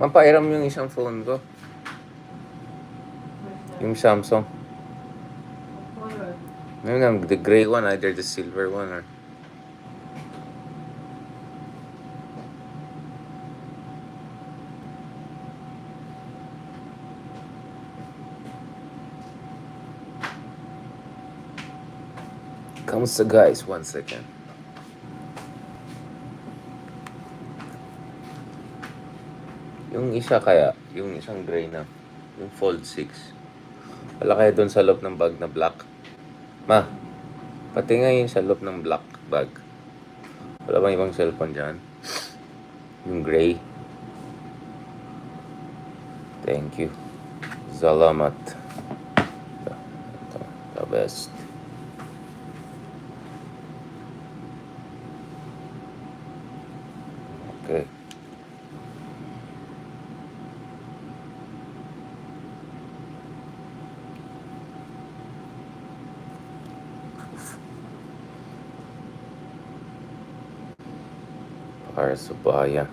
Mapairam yung isang phone ko. Yung Samsung. The gray one, either the silver one or... Kamusta guys? 1 second. Yung isa kaya, yung isang gray na, yung Fold 6. Wala kaya doon sa loob ng bag na black? Ma, pati nga yung sa loob ng black bag. Wala bang ibang cellphone dyan? Yung gray. Thank you. Salamat. Ito, the best. Okay. Para sa bayan.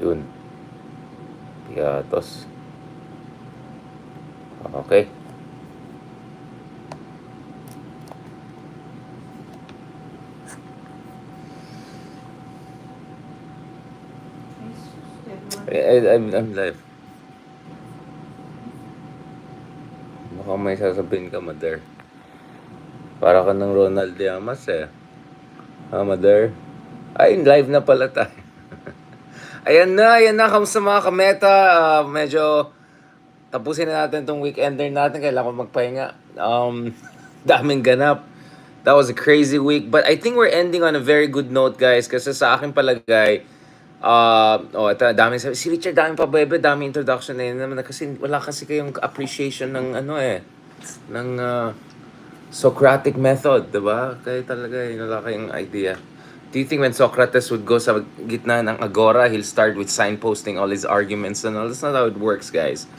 Yun. Piatos. Okay. I'm live. Baka may sasabihin ka, Mother. Para ka ng Ronald Llamas eh. Mother? Ay, live na pala tayo. Ayan na. Kamusta mga kameta? Medyo tapusin na natin tong weekender natin. Kailangan ko magpahinga. Daming ganap. That was a crazy week. But I think we're ending on a very good note, guys. Kasi sa akin palagay, ito, si Richard, daming pabebe, daming introduction na yun naman. Kasi wala kasi kayong appreciation ng ng Socratic method, diba? Kaya talaga, wala kayong idea. Do you think when Socrates would go sa gitna ng agora, he'll start with signposting all his arguments and all? That's not how it works, guys.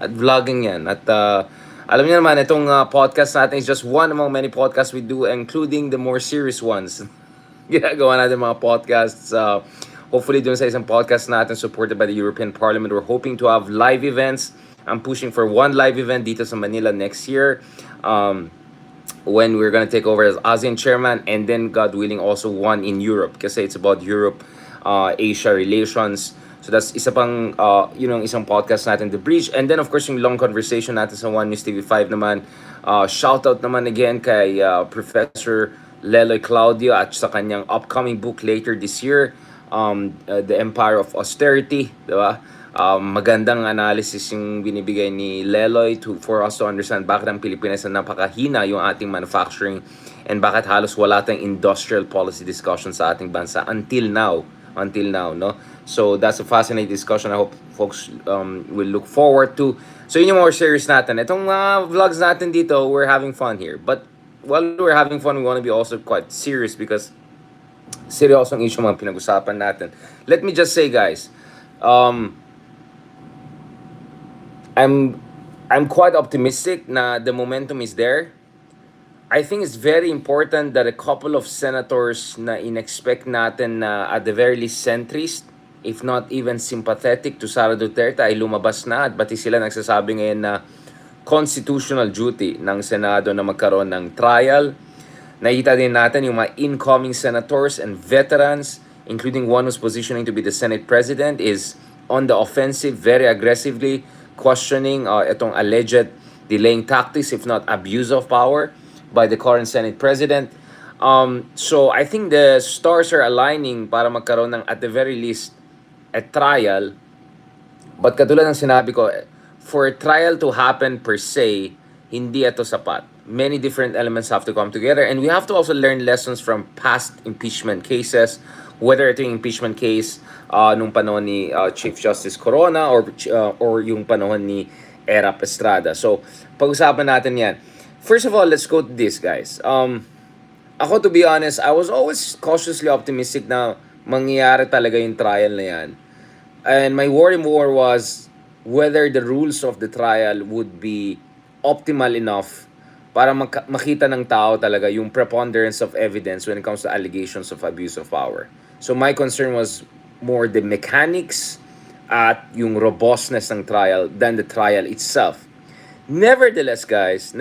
At vlogging yan. At alam niyo naman, itong podcast natin is just one among many podcasts we do, including the more serious ones. Ginagawa natin mga podcasts. Hopefully, dun sa isang podcast natin supported by the European Parliament, we're hoping to have live events. I'm pushing for one live event dito sa Manila next year. When we're gonna take over as ASEAN chairman, and then God willing also one in Europe kasi it's about Europe Asia relations. So that's isa pang yun ang isang podcast natin, The Bridge. And then of course yung long conversation natin sa One News TV5 naman. Shout out naman again kay Professor Leloy Claudio at sa kanyang upcoming book later this year, The Empire of Austerity, di ba? Magandang analysis yung binibigay ni Leloy for us to understand bakit ang Pilipinas na napakahina yung ating manufacturing and bakit halos wala tayong industrial policy discussion sa ating bansa until now, no? So that's a fascinating discussion. I hope folks will look forward to. So yun yung more serious natin. Itong vlogs natin dito, we're having fun here. But while we're having fun, we want to be also quite serious because seryosong issue mga pinag-usapan natin. Let me just say, guys, I'm quite optimistic na the momentum is there. I think it's very important that a couple of senators na inexpect natin na at the very least centrist, if not even sympathetic to Sara Duterte, ay lumabas na at pati sila nagsasabi ngayon na constitutional duty ng Senado na magkaroon ng trial. Nakita din natin yung mga incoming senators and veterans, including one who's positioning to be the Senate President, is on the offensive very aggressively, questioning itong alleged delaying tactics, if not abuse of power, by the current Senate President. So I think the stars are aligning para magkaroon ng at the very least a trial. But katulad ng sinabi ko, for a trial to happen per se, hindi ito sapat. Many different elements have to come together, and we have to also learn lessons from past impeachment cases, whether ito yung impeachment case nung panahon ni Chief Justice Corona or yung panahon ni Erap Estrada. So, pag-usapan natin yan. First of all, let's go to this, guys. Ako, to be honest, I was always cautiously optimistic na mangyayari talaga yung trial na yan. And my worry more was whether the rules of the trial would be optimal enough para makita ng tao talaga yung preponderance of evidence when it comes to allegations of abuse of power. So my concern was more the mechanics at yung robustness ng trial than the trial itself. Nevertheless, guys,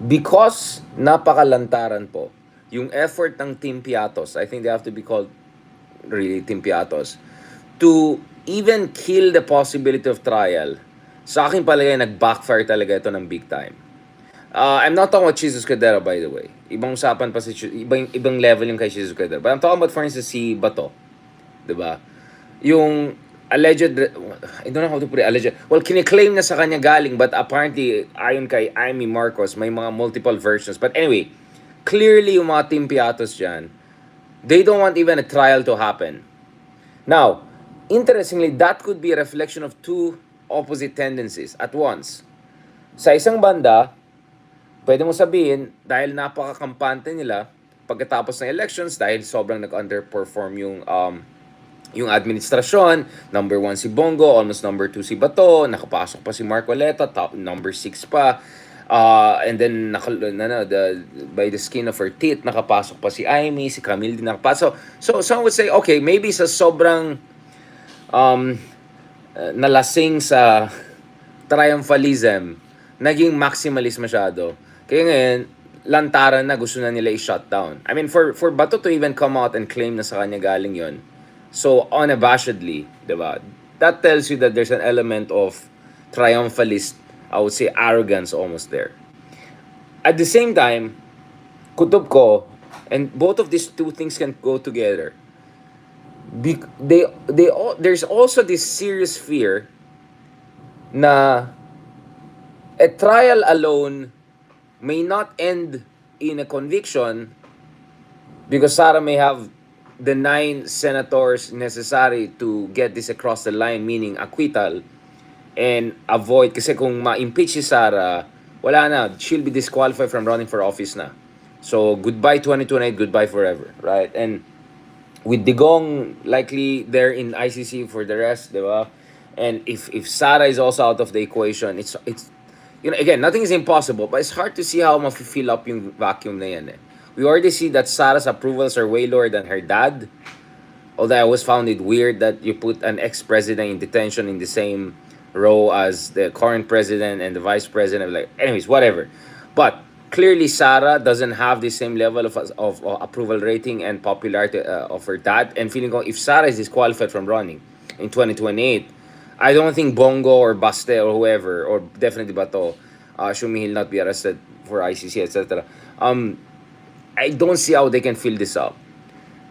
because napakalantaran po yung effort ng Team Piatos, I think they have to be called really Team Piatos, to even kill the possibility of trial. Sa akin palagay, nag-backfire talaga ito ng big time. I'm not talking about Chiz by the way. Ibang usapan pa si ibang level yung kay Chiz. But I'm talking about, for instance, si Bato. Diba? Yung alleged, I don't know how to put it, alleged. Well, kiniklaim na sa kanya galing, but apparently, ayon kay Amy Marcos, may mga multiple versions. But anyway, clearly yung mga Team Piatos dyan, they don't want even a trial to happen. Now, interestingly, that could be a reflection of two opposite tendencies at once. Sa isang banda, pwede mo sabihin, dahil napaka-kampante nila, pagkatapos ng elections, dahil sobrang nag-underperform yung administrasyon, number 1 si Bongo, almost number 2 si Bato, nakapasok pa si Marcoleta, top number 6 pa, and then by the skin of her teeth, nakapasok pa si Amy, si Camille din nakapasok. So some would say, okay, maybe sa sobrang nalasing sa triumphalism, naging maximalist masyado. Kaya ngayon, lantaran na gusto na nila i-shut down. I mean, for Bato to even come out and claim na sa kanya galing yon, so unabashedly, diba? That tells you that there's an element of triumphalist, I would say arrogance almost there. At the same time, kutob ko, and both of these two things can go together. There's also this serious fear na a trial alone may not end in a conviction because Sara may have the 9 senators necessary to get this across the line, meaning acquittal, and avoid, kasi kung ma-impeach si Sara, wala na, she'll be disqualified from running for office na. So, goodbye 2028, goodbye forever, right? And with Digong likely there in ICC for the rest, di ba? And if Sara is also out of the equation, it's you know, again, nothing is impossible, but it's hard to see how ma-fill up yung vacuum na yan eh. We already see that Sara's approvals are way lower than her dad. Although I always found it weird that you put an ex-president in detention in the same row as the current president and the vice president. Like, anyways, whatever. But clearly, Sara doesn't have the same level of approval rating and popularity of her dad. And feeling ko, if Sara is disqualified from running in 2028, I don't think Bongo or Baste or whoever, or definitely Bato, Shumi will not be arrested for ICC, etc. I don't see how they can fill this up.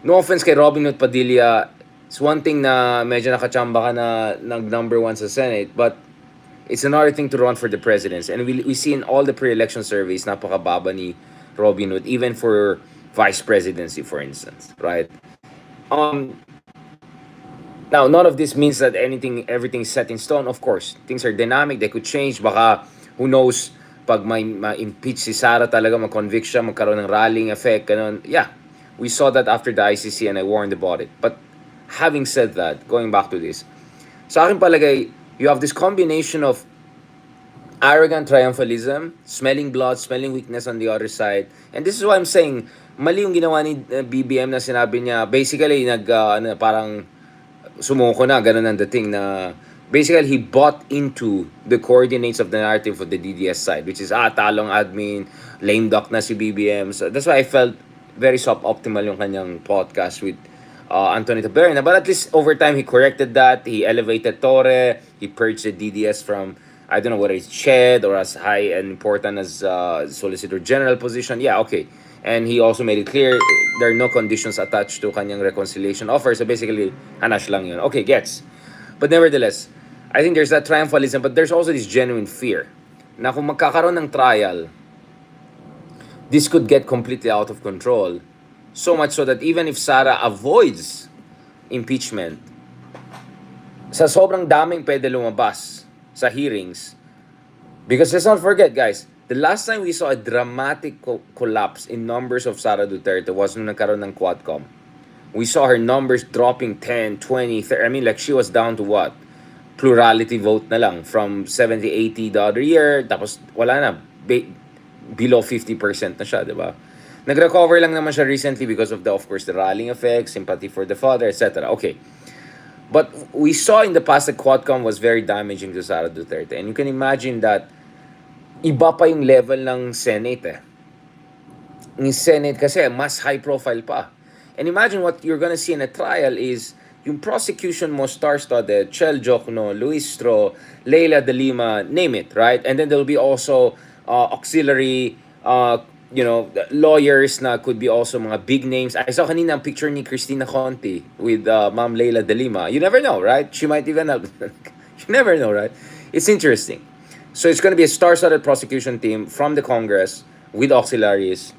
No offense kay Robin Hood Padilla, it's one thing na medyo nakachamba ka na number 1 sa Senate, but it's another thing to run for the presidency. And we see in all the pre-election surveys, napakababa ni Robin Hood, even for vice presidency, for instance, right? Now, none of this means that everything's set in stone. Of course, things are dynamic. They could change. Baka, who knows, pag may ma-impeach si Sara talaga, mag-convict siya, magkaroon ng rallying effect, ganun. Yeah, we saw that after the ICC and I warned about it. But having said that, going back to this, sa akin palagay, you have this combination of arrogant triumphalism, smelling blood, smelling weakness on the other side. And this is why I'm saying, mali yung ginawa ni BBM na sinabi niya, basically, parang sumuko na, ganun ang dating na, basically, he bought into the coordinates of the narrative of the DDS side, which is, talong admin, lame duck na si BBM. So that's why I felt very suboptimal yung kanyang podcast with Anthony Taberna. But at least over time, he corrected that. He elevated Torre. He purged the DDS from, I don't know whether it's Ched or as high and important as Solicitor General position. Yeah, okay. And he also made it clear there are no conditions attached to kanyang reconciliation offer. So basically, hanash lang yun. Okay, gets. But nevertheless, I think there's that triumphalism, but there's also this genuine fear na kung magkakaroon ng trial, this could get completely out of control. So much so that even if Sara avoids impeachment, sa sobrang daming pwede lumabas sa hearings, because let's not forget, guys, the last time we saw a dramatic collapse in numbers of Sara Duterte was nung nagkaroon ng Quadcom. We saw her numbers dropping 10, 20, 30. I mean, like, she was down to what? Plurality vote na lang. From 70, 80 the other year. Tapos, wala na. Below 50% na siya, di ba? Nag-recover lang naman siya recently because of of course, the rallying effect, sympathy for the father, etc. Okay. But we saw in the past that Quadcom was very damaging to Sara Duterte. And you can imagine that iba pa yung level ng Senate eh. Yung Senate kasi mas high profile pa. And imagine what you're gonna see in a trial is yung prosecution mo star-studded, Chel Jokno, Luis Stro, Leila de Lima, name it, right? And then there'll be also auxiliary lawyers na could be also mga big names. I saw kanina ang picture ni Cristina Conti with Ma'am Leila de Lima. You never know, right? She might even have... You never know, right? It's interesting. So it's going to be a star-studded prosecution team from the Congress with auxiliaries.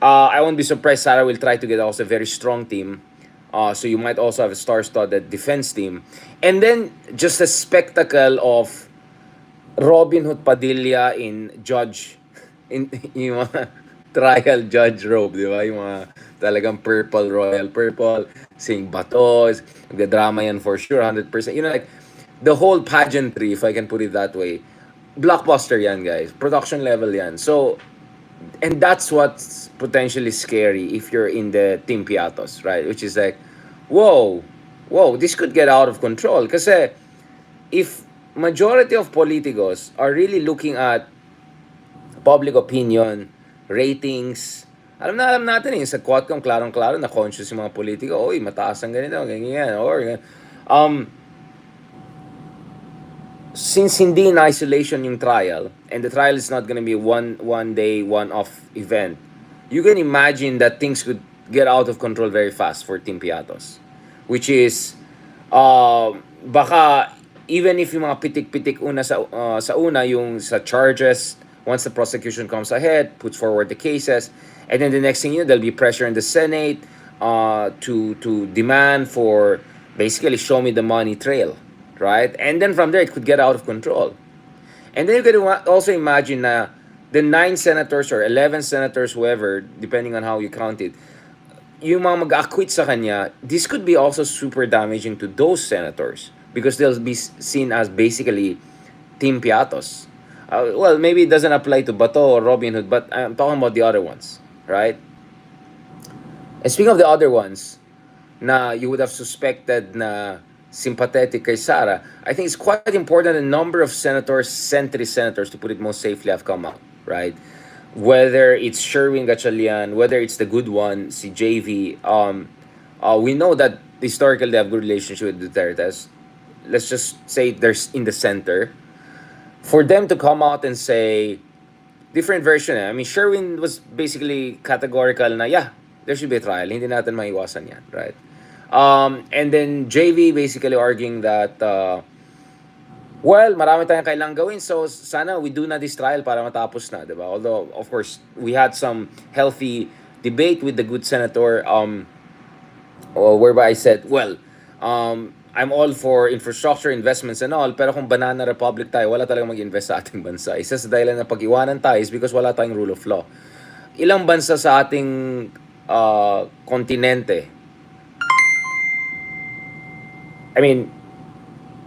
I won't be surprised Sara will try to get also a very strong team. So you might also have a star-studded defense team. And then just a spectacle of Robin Hood Padilla in judge, in yung mga trial judge robe, di ba? Yung mga talagang purple, royal purple, sing batos, nagda-drama yan for sure, 100%. You know, like, the whole pageantry, if I can put it that way, blockbuster yan, guys. Production level yan. So, and that's what's potentially scary if you're in the Team Piatos, right? Which is like, whoa, this could get out of control. Kasi if majority of politicos are really looking at public opinion, ratings, alam natin sa Quadcom, klarong-klaro na conscious yung mga politiko, oy, mataas ang ganito, ganyan, or since hindi in isolation yung trial, and the trial is not gonna be one day, one-off event, you can imagine that things could get out of control very fast for Team Piatos. Which is, baka, even if yung mga pitik-pitik sa una, yung sa charges, once the prosecution comes ahead, puts forward the cases, and then the next thing you know, there'll be pressure in the Senate to demand for, basically, show me the money trail. Right? And then from there, it could get out of control. And then you can also imagine na the 9 senators or 11 senators, whoever, depending on how you count it, yung mga mag-acquit sa kanya, this could be also super damaging to those senators because they'll be seen as basically Team Piatos. Well, maybe it doesn't apply to Bato or Robin Hood, but I'm talking about the other ones, right? And speaking of the other ones, na you would have suspected na sympathetic kay Sara, I think it's quite important a number of senators, centrist senators, to put it most safely, have come out, right? Whether it's Sherwin Gatchalian, whether it's the good one, si JV, we know that historically they have good relationship with Duterte's. Let's just say they're in the center. For them to come out and say, different version I mean, Sherwin was basically categorical na, yeah, there should be a trial. Hindi natin maiwasan yan, right? And then JV basically arguing that, well, marami tayong kailangang gawin, so sana we do na this trial para matapos na, diba? Although, of course, we had some healthy debate with the good senator, whereby I said, well, I'm all for infrastructure investments and all, pero kung banana republic tayo, wala talagang mag-invest sa ating bansa. Isa sa dahilan na pag-iwanan tayo is because wala tayong rule of law. Ilang bansa sa ating kontinente, I mean,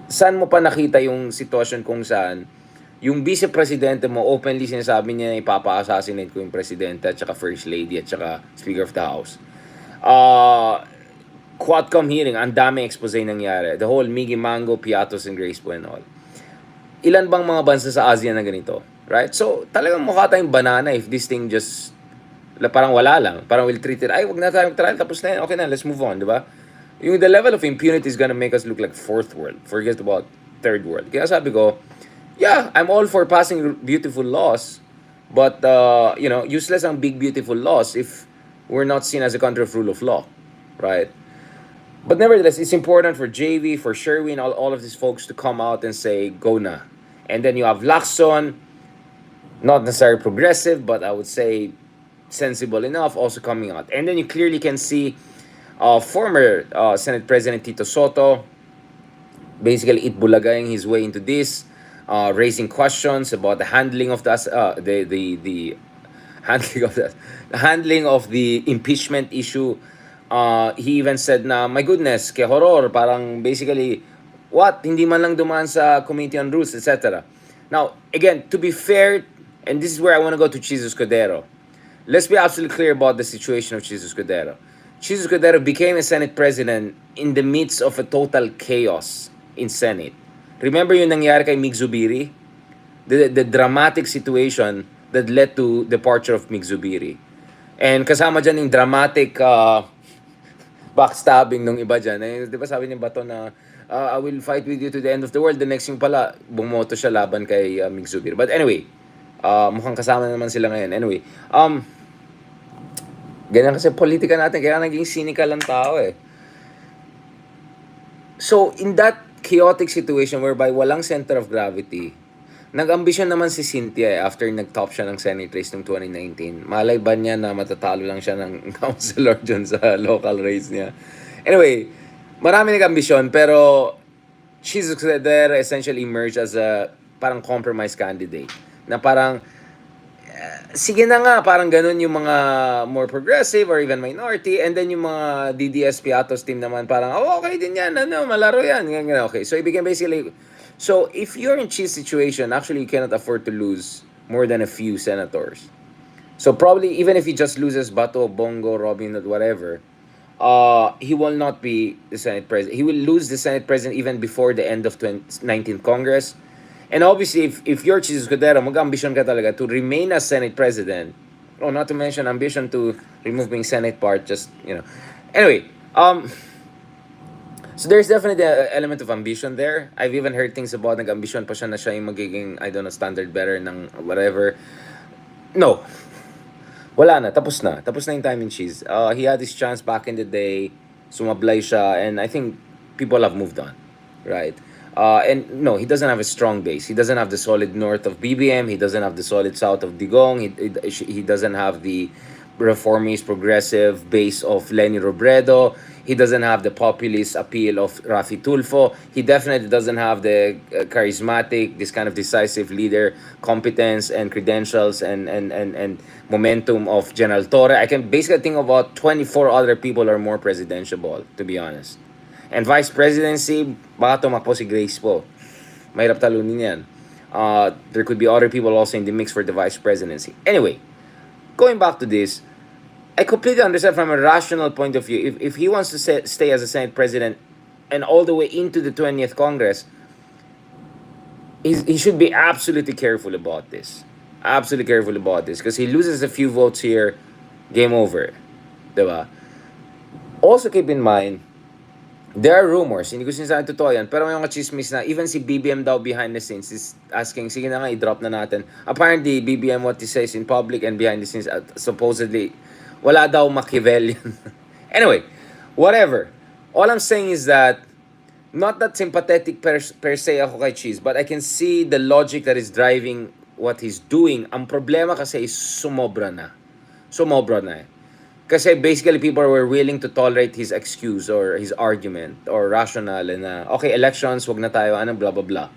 saan mo pa nakita yung sitwasyon kung saan yung vice presidente mo, openly sinasabi niya na ipapa-assassinate ko yung presidente at saka first lady at saka speaker of the house. Quadcom hearing, ang daming expose nangyari. The whole Miggy Mango, Piatos, and Grace po and all. Ilan bang mga bansa sa ASEAN na ganito? Right? So, talagang mukha tayong banana if this thing just parang wala lang. Parang we'll treat it, ay, wag na tayong trial, tapos na yan, okay na, let's move on, di ba? Yung the level of impunity is gonna make us look like fourth world. Forget about third world. Kaya sabi ko, yeah, I'm all for passing beautiful laws, but, useless ang big beautiful laws if we're not seen as a country of rule of law, right? But nevertheless, it's important for JV, for Sherwin, all of these folks to come out and say, go na. And then you have Lacson, not necessarily progressive, but I would say sensible enough, also coming out. And then you clearly can see former Senate President Tito Soto basically itbulagaying his way into this, raising questions about the handling of the handling of the impeachment issue. He even said na, my goodness, ke horror, parang basically, what? Hindi man lang dumaan sa Committee on Rules, etc. Now, again, to be fair, and this is where I want to go to Chiz Escudero. Let's be absolutely clear about the situation of Chiz Escudero. Chiz Escudero became a Senate President in the midst of a total chaos in Senate. Remember yung nangyari kay Mig Zubiri? The dramatic situation that led to departure of Mig Zubiri. And kasama dyan yung dramatic backstabbing ng iba dyan. Eh, di ba sabi ni Bato na, I will fight with you to the end of the world. The next yung pala, bumoto siya laban kay Mig Zubiri. But anyway, mukhang kasama naman sila ngayon. Anyway, ganyan kasi politika natin, kaya naging cynical ang tao eh. So, in that chaotic situation whereby walang center of gravity, nag-ambisyon naman si Cynthia after nag-top siya ng Senate race noong 2019. Malay ba niya na matatalo lang siya ng councilor dyan sa local race niya? Anyway, marami nag-ambisyon pero Chiz Escudero essentially emerged as a parang compromise candidate. Na parang, sige na nga, parang ganun yung mga more progressive or even minority, and then yung mga DDS Piatos team naman parang, okay din yan, malaro yan. Okay, so it became basically, so if you're in Chiz situation, actually you cannot afford to lose more than a few senators. So probably even if he just loses Bato, Bongo, Robin, whatever, he will not be the Senate President. He will lose the Senate President even before the end of 19th Congress. And obviously, if you're Chiz Escudero, mag-ambition ka talaga to remain as Senate President. Oh, not to mention ambition to remove being Senate part, just, Anyway, so there's definitely an element of ambition there. I've even heard things about nag-ambition pa siya na siya yung magiging, I don't know, standard bearer ng whatever. No. Wala na. Tapos na yung time in Chiz. He had his chance back in the day. Sumablay siya. And I think people have moved on. Right? And no, he doesn't have a strong base. He doesn't have the solid north of BBM. He doesn't have the solid south of Digong. He doesn't have the reformist progressive base of Leni Robredo. He doesn't have the populist appeal of Rafi Tulfo. He definitely doesn't have the charismatic, this kind of decisive leader competence and credentials and momentum of General Torre. I can basically think about 24 other people are more presidential, to be honest. And vice presidency, baka tumakbo si Grace po. Mahirap talunin yan. There could be other people also in the mix for the vice presidency. Anyway, going back to this, I completely understand from a rational point of view. If he wants to stay as a Senate President and all the way into the 20th Congress, he should be absolutely careful about this. Absolutely careful about this. Because he loses a few votes here, game over. Diba? Also keep in mind, there are rumors, hindi ko sinasabi totoo yan, pero may mga chismis na even si BBM daw behind the scenes is asking, sige na nga, i-drop na natin. Apparently, BBM what he says in public and behind the scenes, supposedly, wala daw Machiavellian. Anyway, whatever. All I'm saying is that, not that sympathetic per se ako kay Chiz, but I can see the logic that is driving what he's doing. Ang problema kasi is sumobra na. Sumobra na eh. Kasi basically people were willing to tolerate his excuse or his argument or rationale na, okay, elections, wag na tayo, blah, blah, blah.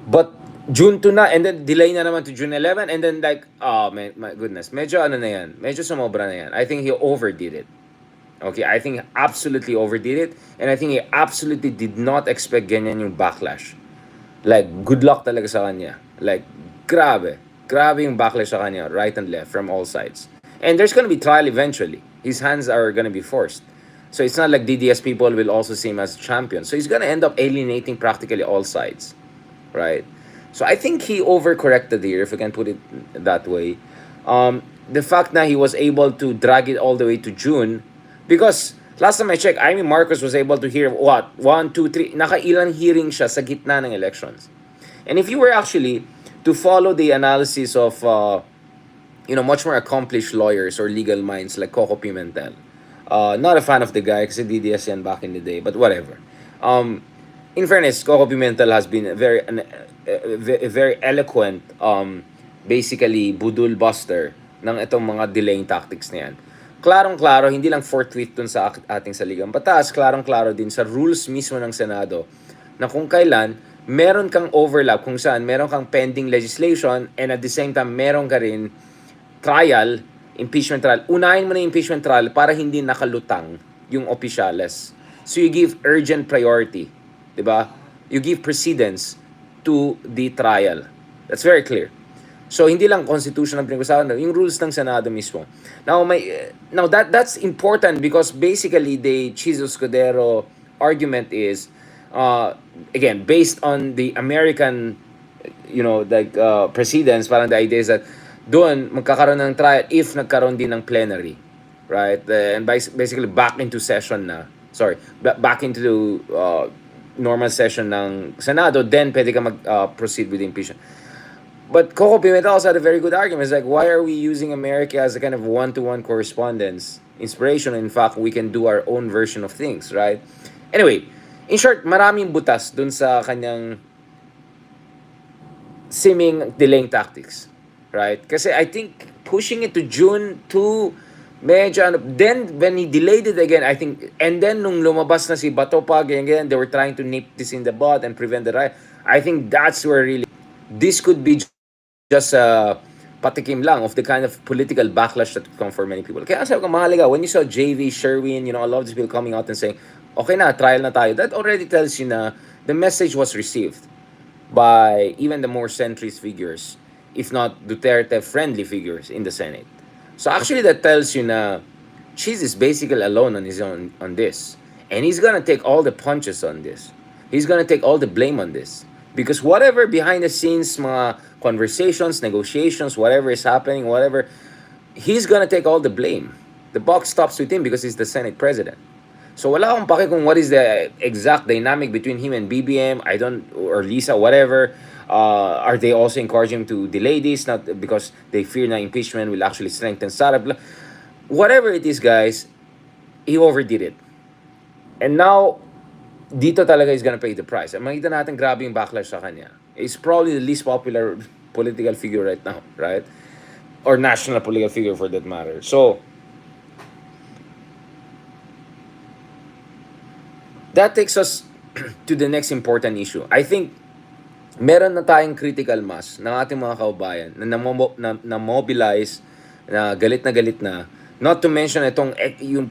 But June 2 na, and then delay na naman to June 11, and then like, oh, my goodness, medyo na yan, medyo sumobra na yan. I think he overdid it. Okay, I think he absolutely overdid it, and I think he absolutely did not expect ganyan yung backlash. Like, good luck talaga sa kanya. Like, grabe. Grabe yung backlash sa kanya, right and left, from all sides. And there's gonna be trial eventually. His hands are gonna be forced. So it's not like DDS people will also see him as a champion. So he's gonna end up alienating practically all sides, right? So I think he overcorrected here, if we can put it that way. The fact that he was able to drag it all the way to June, because last time I checked, I mean Marcos was able to hear what, one, two, three, nakailang hearing siya sa gitna ng elections. And if you were actually to follow the analysis of much more accomplished lawyers or legal minds like Coco Pimentel. Not a fan of the guy kasi DDS yan back in the day, but whatever. In fairness, Coco Pimentel has been a very eloquent, basically, budul buster ng itong mga delaying tactics na yan. Klarong-klaro, hindi lang forthwith dun sa ating saligang batas, klarong-klaro din sa rules mismo ng Senado na kung kailan meron kang overlap, kung saan meron kang pending legislation and at the same time meron ka rin trial, impeachment trial. Unahin mo na yung impeachment trial para hindi nakalutang yung opisyales. So you give urgent priority, 'di ba? You give precedence to the trial. That's very clear. So hindi lang constitution ang pinag-usapan, yung rules ng Senado mismo. Now that's important because basically the Chiz Escudero argument is again based on the American precedents. Parang the idea is that doon magkakaroon ng trial if nagkaroon din ng plenary, right? And basically back into session na. Sorry, back into the normal session ng Senado, then pwede ka mag-proceed with impeachment. But Coco Pimentel also had a very good argument. It's like, why are we using America as a kind of one-to-one correspondence, inspiration? In fact, we can do our own version of things, right? Anyway, in short, maraming butas dun sa kanyang seeming delaying tactics, right? Kasi I think pushing it to June 2, medyo then when he delayed it again, I think, and then nung lumabas na si Bato pa, ganyan, they were trying to nip this in the bud and prevent the riot. I think that's where really, this could be just patikim lang of the kind of political backlash that would come for many people. Kaya sabi ko, mahalaga, when you saw JV, Sherwin, a lot of these people coming out and saying, okay na, trial na tayo, that already tells you na the message was received by even the more centrist figures, if not Duterte-friendly figures in the Senate. So actually that tells you na Chiz is basically alone on his own on this. And he's gonna take all the punches on this. He's gonna take all the blame on this. Because whatever behind the scenes, mga conversations, negotiations, whatever is happening, whatever, he's gonna take all the blame. The buck stops with him because he's the Senate president. So wala akong pake kung what is the exact dynamic between him and BBM, or Lisa, whatever. Are they also encouraging him to delay this, not because they fear na impeachment will actually strengthen Sara? Whatever it is, guys, he overdid it. And now, dito talaga is gonna pay the price. Makita natin grabe yung backlash sa kanya. He's probably the least popular political figure right now, right? Or national political figure for that matter. So, that takes us to the next important issue. I think meron na tayong critical mass ng ating mga kaubayan na mobilize, na galit na. Not to mention itong yung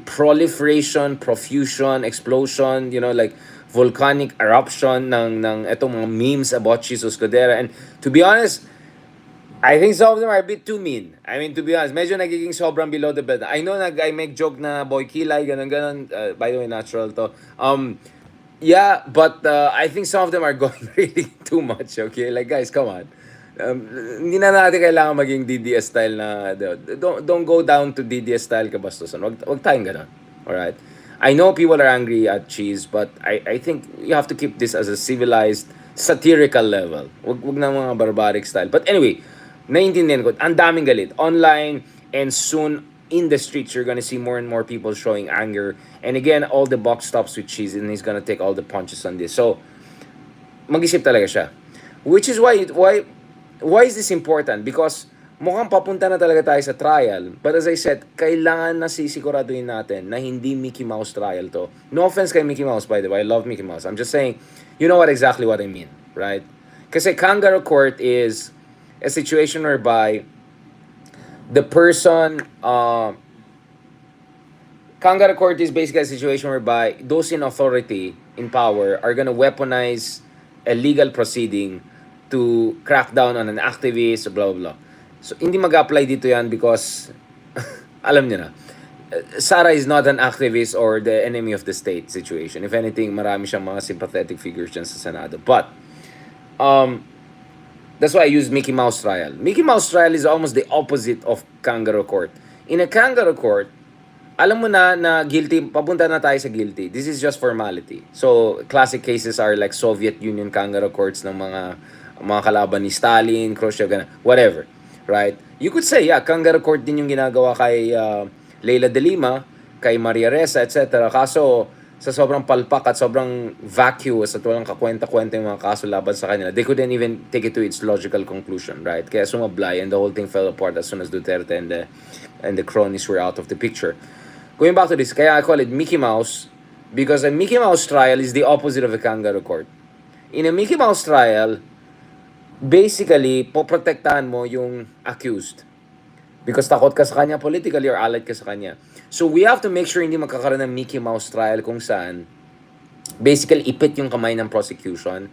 proliferation, profusion, explosion, like volcanic eruption ng itong mga memes about Chiz Escudero. And to be honest, I think some of them are a bit too mean. I mean, to be honest, medyo nagiging sobrang below the belt. I know I make joke na boy kilay, ganun. By the way, natural to. Yeah, but I think some of them are going really too much, okay? Like, guys, come on. Hindi na natin kailangan maging DDS style na, don't go down to DDS style kabastusan. Wag tayong ganun. Alright? I know people are angry at Chiz, but I think you have to keep this as a civilized, satirical level. Wag na mga barbaric style. But anyway, naiintindihan ko, ang daming galit. Online, and soon, in the streets, you're gonna see more and more people showing anger. And again, all the buck stops with Chiz, and he's gonna take all the punches on this. So, mag-isip talaga siya. Which is why is this important? Because mukhang papunta na talaga tayo sa trial. But as I said, kailangan na sisiguraduhin natin na hindi Mickey Mouse trial to. No offense kay Mickey Mouse, by the way. I love Mickey Mouse. I'm just saying, you know exactly what I mean, right? Kasi kangaroo court is a situation whereby the person, kangaroo court is basically a situation whereby those in authority, in power, are gonna weaponize a legal proceeding to crack down on an activist, blah, blah, blah. So, hindi mag-apply dito yan because, alam niyo na, Sara is not an activist or the enemy of the state situation. If anything, marami siyang mga sympathetic figures dyan sa Senado. But, um, that's why I use Mickey Mouse trial. Mickey Mouse trial is almost the opposite of kangaroo court. In a kangaroo court, alam mo na guilty, papunta na tayo sa guilty. This is just formality. So, classic cases are like Soviet Union kangaroo courts ng mga kalaban ni Stalin, Khrushchev, whatever. Right? You could say, yeah, kangaroo court din yung ginagawa kay Leila de Lima, kay Maria Ressa, etc. Kaso, sa sobrang palpak at sobrang vacuous at walang kakwenta-kwenta yung mga kaso laban sa kanila, they couldn't even take it to its logical conclusion, right? Kaya sumablay and the whole thing fell apart as soon as Duterte and the cronies were out of the picture. Going back to this, kaya I call it Mickey Mouse because a Mickey Mouse trial is the opposite of a kangaroo court. In a Mickey Mouse trial, basically, poprotektahan mo yung accused. Because takot ka sa kanya politically or allied ka sa kanya. So we have to make sure hindi magkakaroon ng Mickey Mouse trial kung saan basically ipit yung kamay ng prosecution.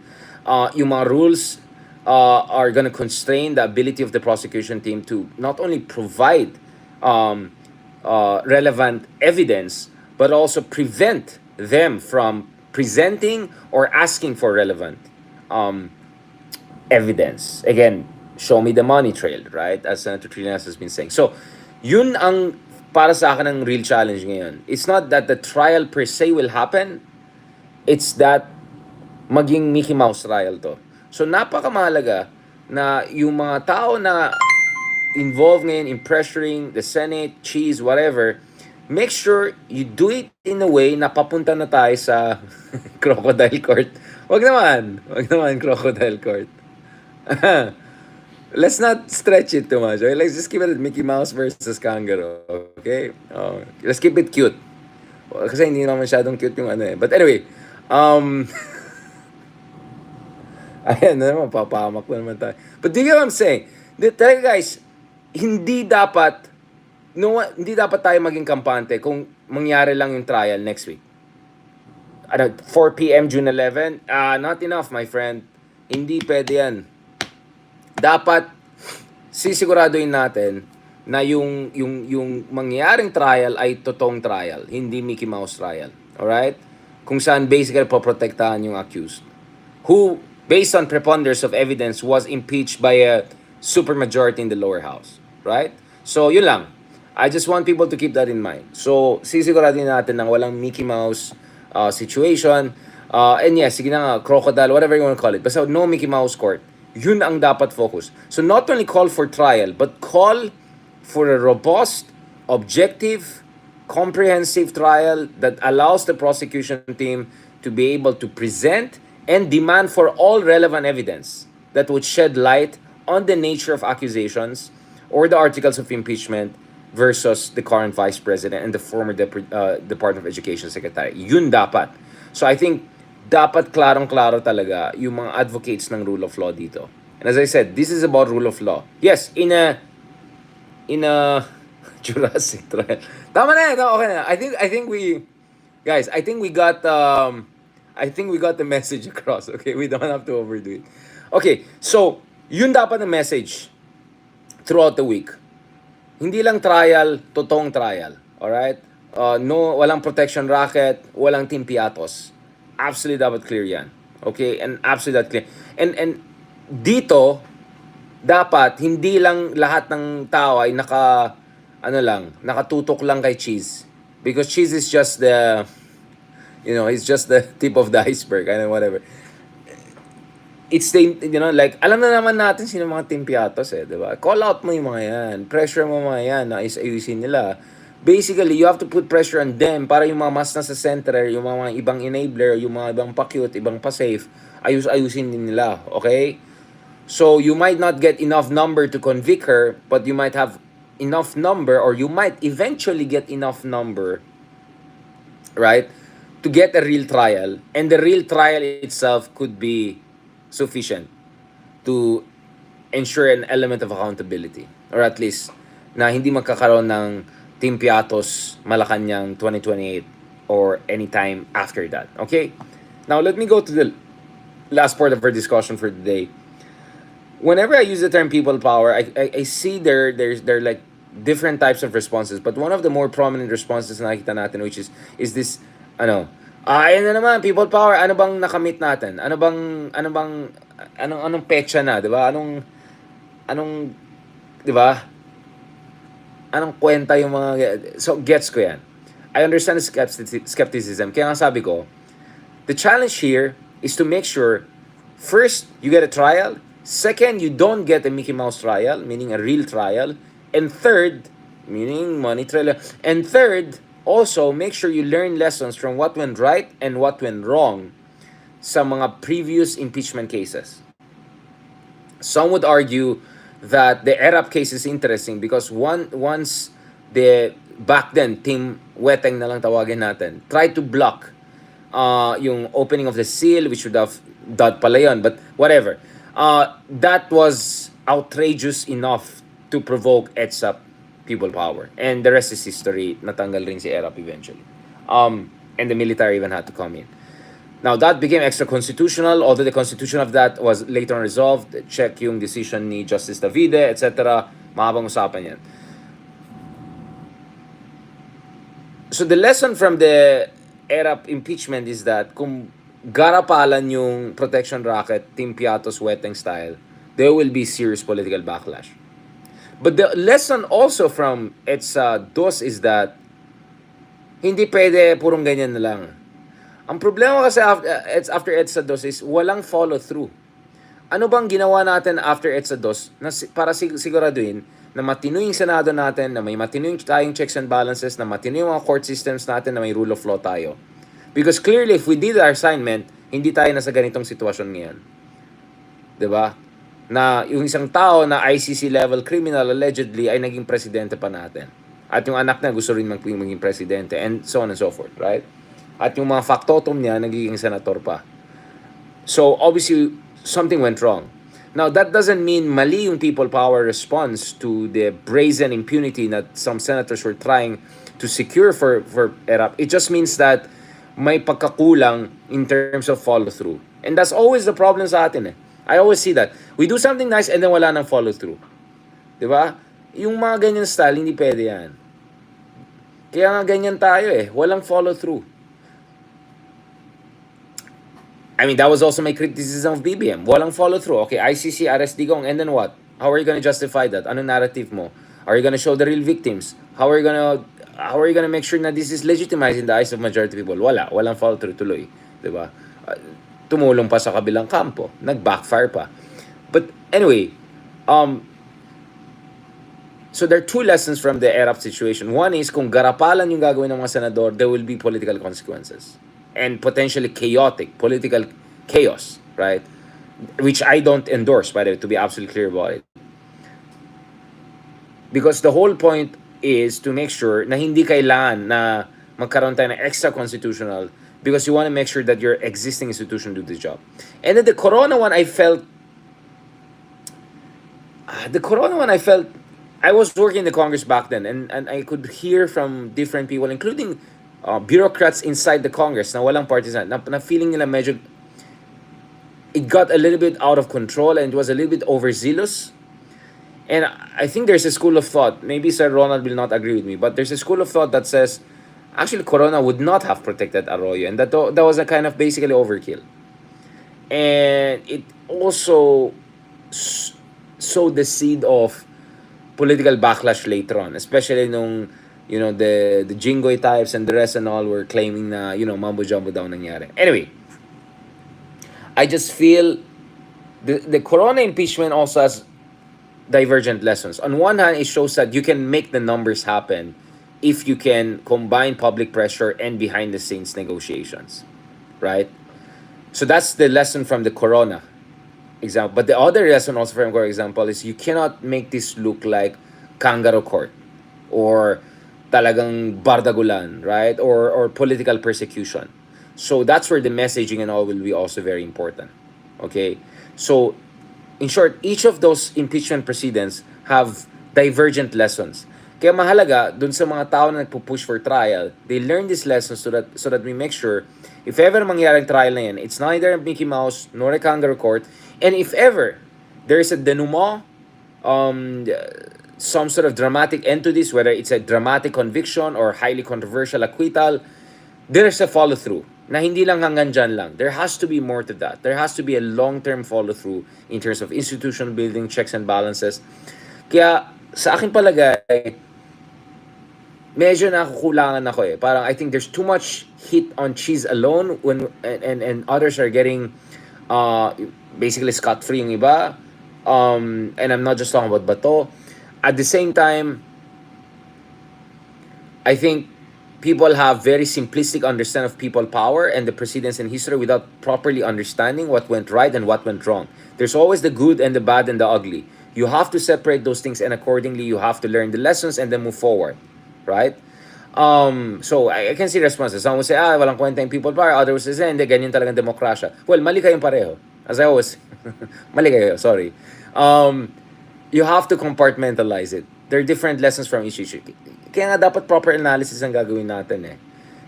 Yung mga rules are gonna constrain the ability of the prosecution team to not only provide relevant evidence, but also prevent them from presenting or asking for relevant evidence. Again, show me the money trail, right? As Senator Trillanes has been saying. So, yun ang para sa akin ang real challenge ngayon. It's not that the trial per se will happen. It's that maging Mickey Mouse trial to. So, napakamahalaga na yung mga tao na involved ngayon in pressuring the Senate, Chiz, whatever, make sure you do it in a way na papunta na tayo sa crocodile court. Wag naman crocodile court. Let's not stretch it too much. Okay? Let's just keep it at Mickey Mouse versus kangaroo. Okay? Let's keep it cute. Kasi hindi naman masyadong cute yung ano eh. But anyway, ayan na naman, papahamak na naman tayo. But do you get what I'm saying? Talaga guys, hindi dapat tayo maging kampante kung mangyari lang yung trial next week. 4 p.m. June 11, not enough, my friend. Hindi pwede yan. Dapat sisiguraduhin natin na yung mangyayaring trial ay totoong trial, hindi Mickey Mouse trial. Alright? Kung saan basically poprotektahan yung accused, who, based on preponderance of evidence, was impeached by a supermajority in the lower house. Right? So, yun lang. I just want people to keep that in mind. So, sisiguraduhin natin na walang Mickey Mouse situation. And yes, sige na nga, crocodile, whatever you want to call it. Basta no Mickey Mouse court. Yun ang dapat focus. So, not only call for trial, but call for a robust, objective, comprehensive trial that allows the prosecution team to be able to present and demand for all relevant evidence that would shed light on the nature of accusations or the articles of impeachment versus the current Vice President and the former Department of Education Secretary. Yun dapat. So I think dapat klarong-klaro talaga yung mga advocates ng rule of law dito. And as I said, this is about rule of law. Yes, in a Jurassic trial. Tama na, okay na. I think we got the message across. Okay, we don't have to overdo it. Okay, so yun dapat ang message throughout the week. Hindi lang trial, totoong trial. Alright? No, walang protection racket, walang timpiatos. Absolutely dapat clear yan. Okay? And absolutely that clear. And dito, dapat hindi lang lahat ng tao ay nakatutok lang kay Chiz. Because Chiz is just he's just the tip of the iceberg, whatever. It's like, alam na naman natin sino mga timpiatos di ba? Call out mo yung mga yan. Pressure mo mga yan na ayusin nila. Basically, you have to put pressure on them para yung mga mas nasa center, yung mga ibang enabler, yung mga ibang pa-cute, ibang pa-safe, ayusin din nila. Okay? So, you might not get enough number to convict her, but you might have enough number, or you might eventually get enough number, right, to get a real trial. And the real trial itself could be sufficient to ensure an element of accountability, or at least na hindi magkakaroon ng timpiatos Malacanang 2028 or anytime after that. Okay? Now let me go to last part of our discussion for today. Whenever I use the term people power, I see there like different types of responses. But one of the more prominent responses na nakita natin, which is this, ano, ayan na naman, people power, ano bang nakamit natin? Anong petsa na, di ba? Anong, di ba? Anong kwenta yung mga, so gets ko yan. I understand the skepticism. Kaya nga sabi ko, the challenge here is to make sure, first, you get a trial. Second, you don't get a Mickey Mouse trial, meaning a real trial. And third, meaning money trial. And third, also, make sure you learn lessons from what went right and what went wrong sa mga previous impeachment cases. Some would argue that the ERAP case is interesting because once the back then Team Weteng na lang tawagin natin tried to block yung opening of the seal, which would have done pala yun, but whatever. That was outrageous enough to provoke EDSA people power. And the rest is history. Natanggal rin si ERAP eventually. And the military even had to come in. Now, that became extra-constitutional, although the constitution of that was later on resolved. Check yung decision ni Justice Davide, etc. Mahabang usapan yan. So the lesson from the ERAP impeachment is that kung garapalan yung protection racket, Team Piatos Weteng style, there will be serious political backlash. But the lesson also from EDSA DOS is that hindi pwede purong ganyan na lang. Ang problema kasi after EDSA DOS is walang follow-through. Ano bang ginawa natin after EDSA DOS para siguraduhin na matino yung Senado natin, na may matino yung tayong checks and balances, na matino yung mga court systems natin, na may rule of law tayo? Because clearly, if we did our assignment, hindi tayo nasa ganitong sitwasyon ngayon. 'Di ba? Na yung isang tao na ICC level criminal allegedly ay naging presidente pa natin. At yung anak niya gusto rin maging presidente, and so on and so forth, right? At yung mga factotum niya nagiging senator pa. So obviously something went wrong. Now that doesn't mean mali yung people power response to the brazen impunity that some senators were trying to secure for ERAP. It just means that may pagkakulang in terms of follow-through. And that's always the problem sa atin eh. I always see that. We do something nice and then wala nang follow-through. Diba? Yung mga ganyan style, hindi pwede yan. Kaya nga ganyan tayo eh. Walang follow-through. I mean, that was also my criticism of BBM. Walang follow-through. Okay, ICC, arrest Digong, and then what? How are you gonna justify that? Ano narrative mo? Are you gonna show the real victims? How are you gonna make sure na this is legitimized in the eyes of majority people? Walang follow-through tuloy. Diba? Tumulong pa sa kabilang kampo. Nag-backfire pa. But anyway, so there are two lessons from the ERAP situation. One is, kung garapalan yung gagawin ng mga senador, there will be political consequences. And potentially chaotic, political chaos, right? Which I don't endorse, by the way, to be absolutely clear about it. Because the whole point is to make sure na hindi kailangan na magkaroon tayo ng extra constitutional, because you want to make sure that your existing institution do the job. And then the Corona one, I felt, I was working in the Congress back then, and I could hear from different people, including bureaucrats inside the Congress na walang partisan, na feeling nila medyo, it got a little bit out of control and it was a little bit overzealous. And I think there's a school of thought, maybe Sir Ronald will not agree with me, but there's a school of thought that says, actually Corona would not have protected Arroyo, and that was a kind of basically overkill. And it also sowed the seed of political backlash later on, especially nung, you know, the Jingoy types and the rest and all were claiming na, you know, mambo jumbo daw nangyari. Anyway, I just feel the Corona impeachment also has divergent lessons. On one hand, it shows that you can make the numbers happen if you can combine public pressure and behind the scenes negotiations, right? So that's the lesson from the Corona example. But the other lesson also from Corona example is you cannot make this look like kangaroo court or talagang bardagulan, right? Or political persecution. So that's where the messaging and all will be also very important. Okay? So in short, each of those impeachment proceedings have divergent lessons. Kaya mahalaga dun sa mga tao na nagpo-push for trial, they learn these lessons so that we make sure if ever mangyaring trial na yan, it's neither a Mickey Mouse nor a kangaroo court. And if ever there is a denouement, um, some sort of dramatic end to this, whether it's a dramatic conviction or highly controversial acquittal, there's a follow-through na hindi lang hanggang dyan lang. There has to be more to that. There has to be a long-term follow-through in terms of institutional building, checks and balances. Kaya sa akin palagay, medyo nakukulangan ako eh. Parang I think there's too much heat on Chiz alone when and others are getting basically scot-free yung iba. And I'm not just talking about Bato. At the same time, I think people have very simplistic understanding of people power and the precedents in history without properly understanding what went right and what went wrong. There's always the good and the bad and the ugly. You have to separate those things, and accordingly you have to learn the lessons and then move forward. Right? So I can see responses. Some will say, walang kwenta yung people power. Others will say, hindi, ganyan talagang demokrasya. Well, mali kayong pareho. As I always, mali kayo, sorry. You have to compartmentalize it. There are different lessons from each issue. Kaya nga dapat proper analysis ang gagawin natin eh.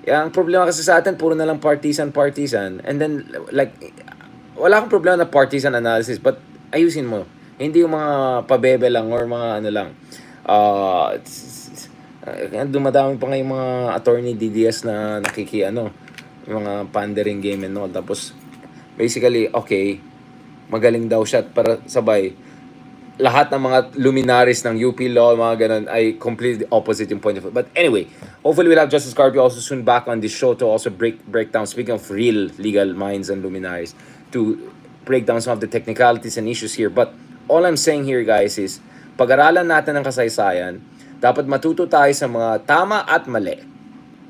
Ang problema kasi sa atin, puro na lang partisan. And then, like, wala akong problema na partisan analysis, but ayusin mo. Hindi yung mga pabebe lang or mga ano lang. Dumadami pa nga yung mga attorney DDS na yung mga pandering game and all. Tapos, basically, okay, magaling daw siya para sabay. Lahat ng mga luminaries ng UP law, mga ganun, ay completely opposite yung point of view. But anyway, hopefully we'll have Justice Carpio also soon back on this show to also break down, speaking of real legal minds and luminaries, to break down some of the technicalities and issues here. But all I'm saying here, guys, is pag-aralan natin ang kasaysayan, dapat matuto tayo sa mga tama at mali.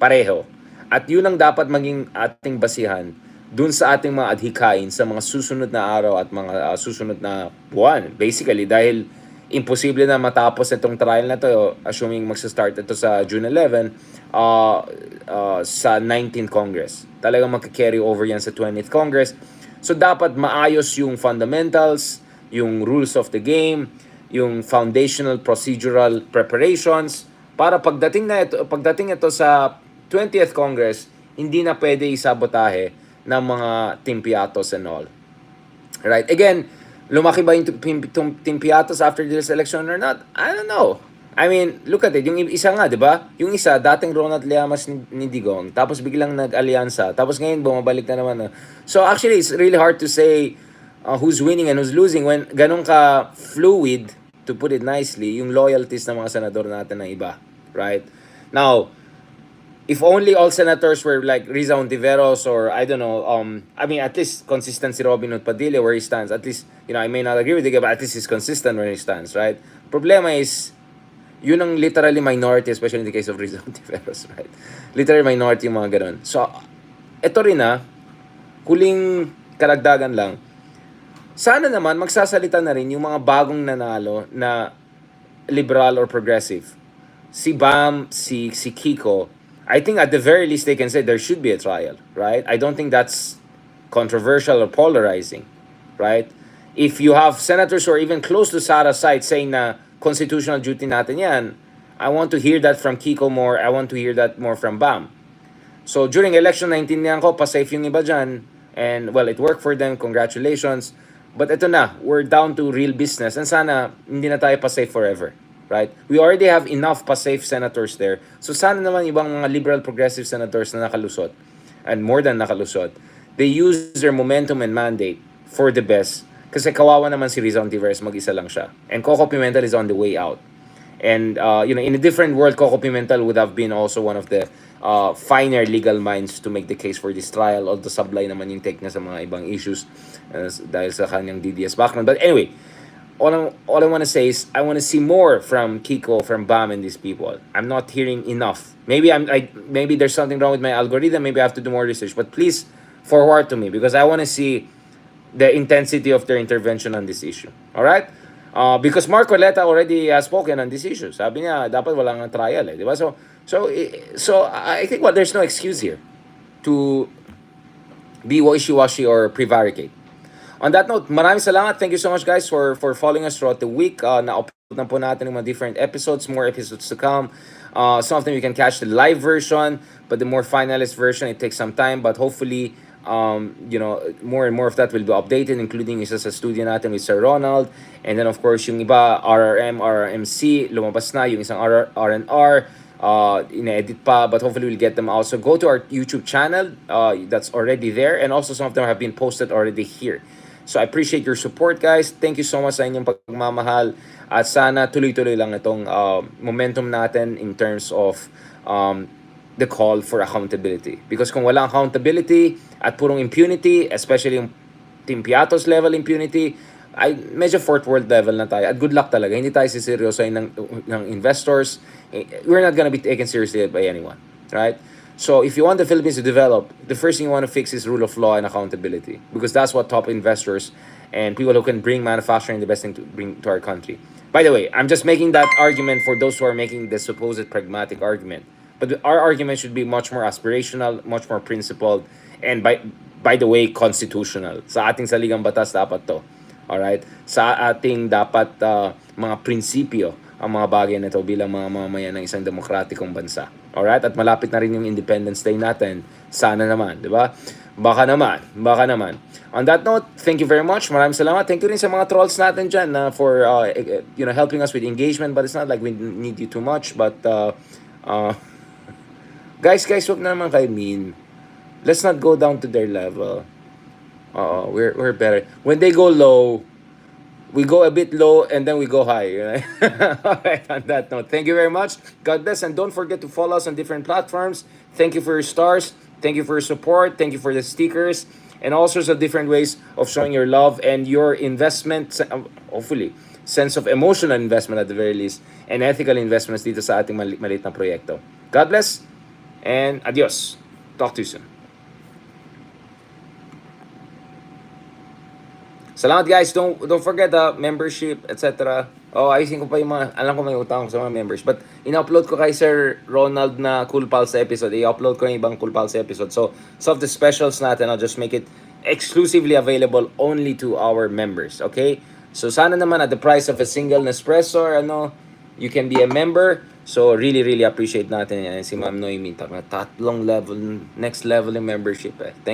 Pareho. At yun ang dapat maging ating basihan dun sa ating mga adhikain sa mga susunod na araw at mga susunod na buwan. Basically, dahil imposible na matapos itong trial na to, assuming magsa-start ito sa June 11, sa 19th Congress. Talagang magka-carry over yan sa 20th Congress. So, dapat maayos yung fundamentals, yung rules of the game, yung foundational procedural preparations para pagdating ito sa 20th Congress, hindi na pwede isabotahe ng mga timpiatos and all. Right? Again, lumaki ba yung timpiatos after this election or not? I don't know. I mean, look at it. Yung isa nga, di ba? Yung isa, dating Ronald Llamas ni Digong, tapos biglang nag-alyansa, tapos ngayon bumabalik na naman. So actually, it's really hard to say who's winning and who's losing when ganun ka fluid, to put it nicely, yung loyalties ng mga senador natin ng iba. Right? Now, if only all senators were like Riza Ontiveros or I don't know, I mean, at least consistent si Robin Hood Padilla where he stands. At least, I may not agree with it, but at least he's consistent where he stands, right? Problema is, yun ang literally minority, especially in the case of Riza Ontiveros, right? Literally minority yung mga ganun. So, ito rin huling karagdagan lang. Sana naman magsasalita na rin yung mga bagong nanalo na liberal or progressive. Si Bam, si Kiko, I think at the very least they can say there should be a trial, right? I don't think that's controversial or polarizing, right? If you have senators who are even close to Sara's side saying na constitutional duty natin yan, I want to hear that from Kiko more. I want to hear that more from Bam. So during election, naintindihan ko, pa-safe yung iba dyan. And well, it worked for them. Congratulations. But ito na, we're down to real business. And sana, hindi na tayo pa-safe forever. Right? We already have enough pa-safe senators there. So sana naman ibang mga liberal progressive senators na nakalusot, and more than nakalusot, they use their momentum and mandate for the best. Kasi kawawa naman si Riza Ontiveros, mag-isa lang siya. And Coco Pimentel is on the way out. And, in a different world, Coco Pimentel would have been also one of the finer legal minds to make the case for this trial. Although sablay naman yung take niya sa mga ibang issues dahil sa kanyang DDS background. But anyway, all I want to say is I want to see more from Kiko, from Bam, and these people. I'm not hearing enough. Maybe maybe there's something wrong with my algorithm. Maybe I have to do more research. But please forward to me because I want to see the intensity of their intervention on this issue. All right? Because Mark Coleta already has spoken on this issue. Sabi niya dapat walang trial, di ba? So I think there's no excuse here to be wishy-washy or prevaricate. On that note, maraming salamat. Thank you so much guys for following us throughout the week. Na na po natin ng mga different episodes, more episodes to come. Some of them you can catch the live version, but the more finalist version, it takes some time. But hopefully, more and more of that will be updated, including isa sa studio natin with Sir Ronald. And then, of course, yung iba, RRM, RRMC, lumabas na. Yung isang RNR, ina-edit pa, but hopefully we'll get them also. Go to our YouTube channel. That's already there. And also, some of them have been posted already here. So I appreciate your support, guys. Thank you so much sa inyong pagmamahal. At sana tuloy-tuloy lang itong momentum natin in terms of the call for accountability. Because kung walang accountability at purong impunity, especially yung Team Piatos level impunity, ay medyo fourth world level na tayo. At good luck talaga. Hindi tayo siseryosoy ng investors. We're not gonna be taken seriously by anyone. Right? So if you want the Philippines to develop, the first thing you want to fix is rule of law and accountability. Because that's what top investors and people who can bring manufacturing the best thing to bring to our country. By the way, I'm just making that argument for those who are making the supposed pragmatic argument. But our argument should be much more aspirational, much more principled, and by the way, constitutional. Sa ating saligang batas dapat to. Alright? Sa ating dapat mga prinsipyo ang mga bagay na ito bilang mga mamamayan ng isang demokratikong bansa. Alright? At malapit na rin yung Independence Day natin. Sana naman, di ba? Baka naman. On that note, thank you very much. Maraming salamat. Thank you rin sa mga trolls natin dyan for helping us with engagement. But it's not like we need you too much. But guys, wag na naman kayo mean. Let's not go down to their level. We're better. When they go low, we go a bit low and then we go high. Right? Alright, on that note, thank you very much. God bless, and don't forget to follow us on different platforms. Thank you for your stars. Thank you for your support. Thank you for the stickers and all sorts of different ways of showing your love and your investment, hopefully, sense of emotional investment at the very least, and ethical investments dito sa ating maliit na proyekto. God bless, and adios. Talk to you soon. Salamat, guys. Don't forget the membership, etc. Ayusin ko pa yung mga, alam ko may utang ko sa mga members. But in-upload ko kay Sir Ronald na Cool Pals episode. I-upload ko yung ibang Cool Pals episode. So, some of the specials natin, I'll just make it exclusively available only to our members. Okay? So, sana naman at the price of a single Nespresso or you can be a member. So, really, really appreciate natin yan. Si Ma'am Noemi, tatlong level, next level yung membership.